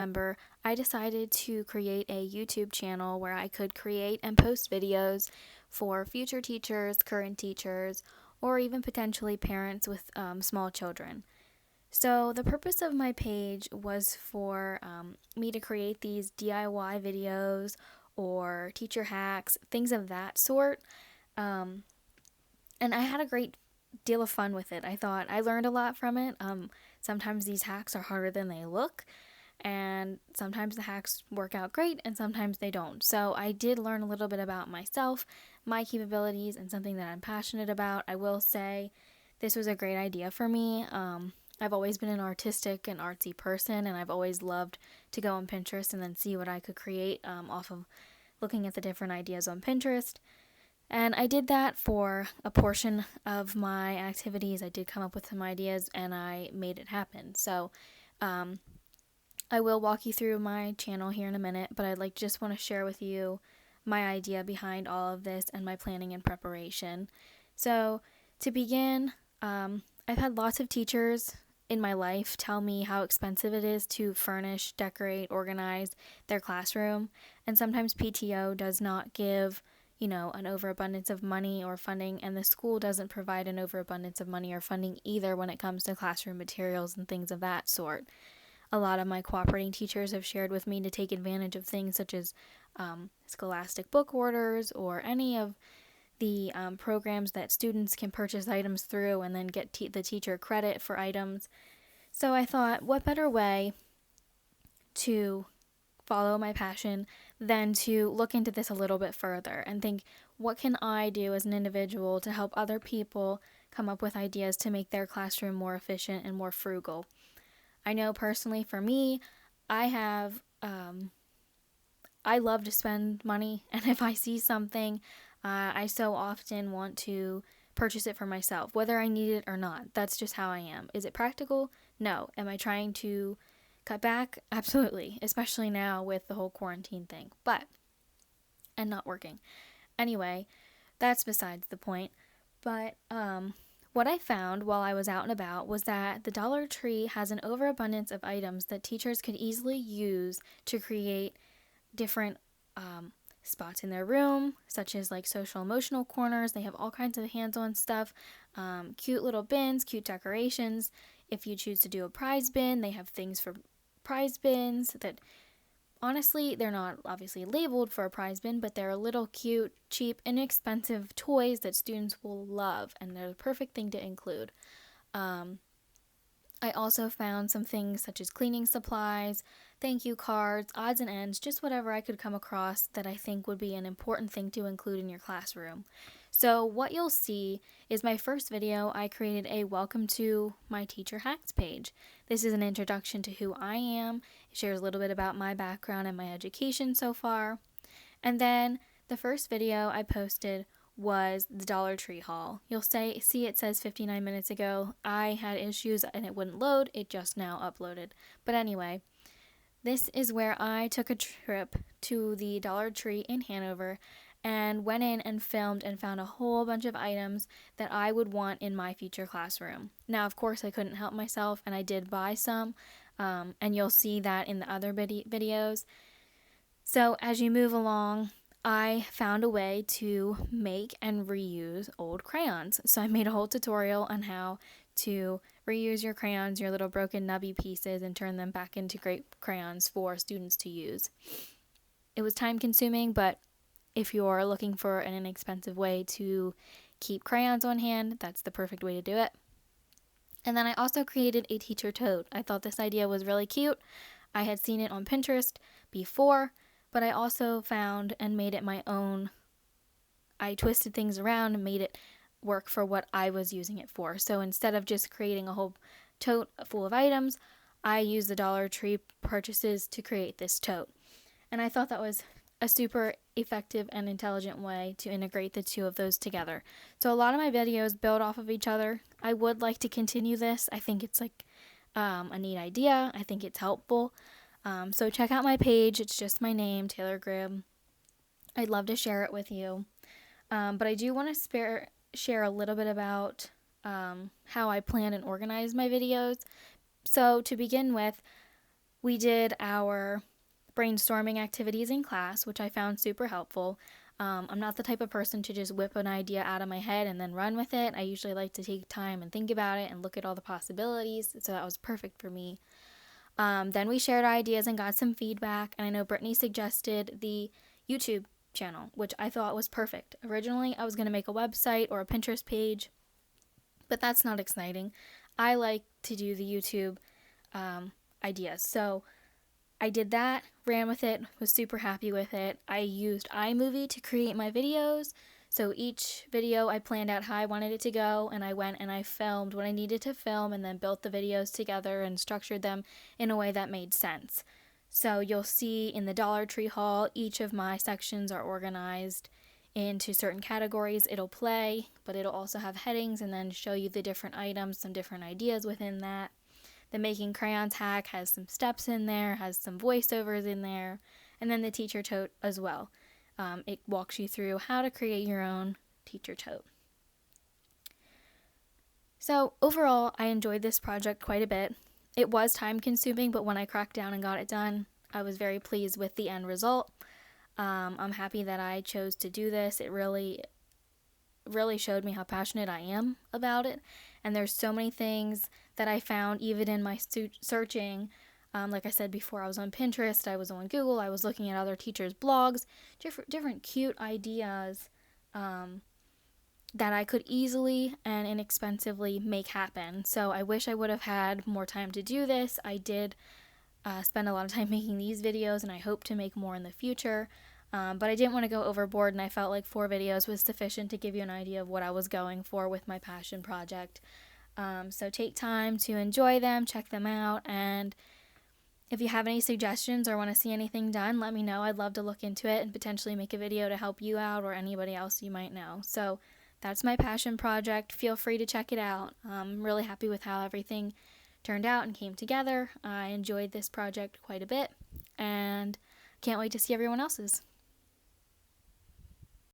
November, I decided to create a YouTube channel where I could create and post videos for future teachers, current teachers, or even potentially parents with small children. So, the purpose of my page was for me to create these DIY videos or teacher hacks, things of that sort. Um, and I had a great deal of fun with it. I thought I learned a lot from it. Sometimes these hacks are harder than they look, and sometimes the hacks work out great and sometimes they don't. So I did learn a little bit about myself, my capabilities, and something that I'm passionate about. I will say this was a great idea for me. I've always been an artistic and artsy person, and I've always loved to go on Pinterest and then see what I could create off of looking at the different ideas on Pinterest. And I did that for a portion of my activities. I did come up with some ideas and I made it happen. So I will walk you through my channel here in a minute, but I'd like just want to share with you my idea behind all of this and my planning and preparation. So to begin, I've had lots of teachers in my life tell me how expensive it is to furnish, decorate, organize their classroom, and sometimes PTO does not give an overabundance of money or funding, and the school doesn't provide an overabundance of money or funding either when it comes to classroom materials and things of that sort. A lot of my cooperating teachers have shared with me to take advantage of things such as scholastic book orders or any of the programs that students can purchase items through and then get the teacher credit for items. So I thought, what better way to follow my passion than to look into this a little bit further and think, what can I do as an individual to help other people come up with ideas to make their classroom more efficient and more frugal? I know personally for me, I love to spend money, and if I see something, I so often want to purchase it for myself, whether I need it or not. That's just how I am. Is it practical? No. Am I trying to cut back? Absolutely, especially now with the whole quarantine thing, and not working. Anyway, that's besides the point. But what I found while I was out and about was that the Dollar Tree has an overabundance of items that teachers could easily use to create different spots in their room, such as like social emotional corners. They have all kinds of hands-on stuff, cute little bins, cute decorations. If you choose to do a prize bin, they have things for prize bins that honestly, they're not obviously labeled for a prize bin, but they're little cute, cheap, inexpensive toys that students will love, and they're the perfect thing to include. I also found some things such as cleaning supplies, thank you cards, odds and ends, just whatever I could come across that I think would be an important thing to include in your classroom. So what you'll see is my first video, I created a welcome to my teacher hacks page. This is an introduction to who I am. It shares a little bit about my background and my education so far. And then the first video I posted was the Dollar Tree haul. You'll see it says 59 minutes ago. I had issues and it wouldn't load. It just now uploaded. But anyway, this is where I took a trip to the Dollar Tree in Hanover and went in and filmed and found a whole bunch of items that I would want in my future classroom. Now, of course, I couldn't help myself and I did buy some, and you'll see that in the other videos. So as you move along, I found a way to make and reuse old crayons. So I made a whole tutorial on how to reuse your crayons, your little broken nubby pieces, and turn them back into great crayons for students to use. It was time consuming, but if you're looking for an inexpensive way to keep crayons on hand, that's the perfect way to do it. And then I also created a teacher tote. I thought this idea was really cute. I had seen it on Pinterest before, but I also found and made it my own. I twisted things around and made it work for what I was using it for. So instead of just creating a whole tote full of items, I used the Dollar Tree purchases to create this tote. And I thought that was a super effective and intelligent way to integrate the two of those together. So a lot of my videos build off of each other. I would like to continue this. I think it's like a neat idea. I think it's helpful. So check out my page. It's just my name, Taylor Grimm. I'd love to share it with you. But I do want to share a little bit about how I plan and organize my videos. So to begin with, We did our brainstorming activities in class, which I found super helpful. I'm not the type of person to just whip an idea out of my head and then run with it. I usually like to take time and think about it and look at all the possibilities, so that was perfect for me. Then we shared our ideas and got some feedback, and I know Brittany suggested the YouTube channel, which I thought was perfect. Originally, I was going to make a website or a Pinterest page, but that's not exciting. I like to do the YouTube ideas. So I did that, ran with it, was super happy with it. I used iMovie to create my videos. So each video I planned out how I wanted it to go, and I went and I filmed what I needed to film and then built the videos together and structured them in a way that made sense. So you'll see in the Dollar Tree haul, each of my sections are organized into certain categories. It'll play, but it'll also have headings and then show you the different items, some different ideas within that. The Making Crayons hack has some steps in there, has some voiceovers in there, and then the teacher tote as well. It walks you through how to create your own teacher tote. So overall, I enjoyed this project quite a bit. It was time consuming, but when I cracked down and got it done, I was very pleased with the end result. I'm happy that I chose to do this. It really showed me how passionate I am about it. And there's so many things that I found even in my searching. Like I said before, I was on Pinterest, I was on Google, I was looking at other teachers' blogs, different cute ideas that I could easily and inexpensively make happen. So I wish I would have had more time to do this. I did spend a lot of time making these videos, and I hope to make more in the future. But I didn't want to go overboard, and I felt like 4 videos was sufficient to give you an idea of what I was going for with my passion project. So take time to enjoy them, check them out, and if you have any suggestions or want to see anything done, let me know. I'd love to look into it and potentially make a video to help you out or anybody else you might know. So that's my passion project. Feel free to check it out. I'm really happy with how everything turned out and came together. I enjoyed this project quite a bit, and can't wait to see everyone else's.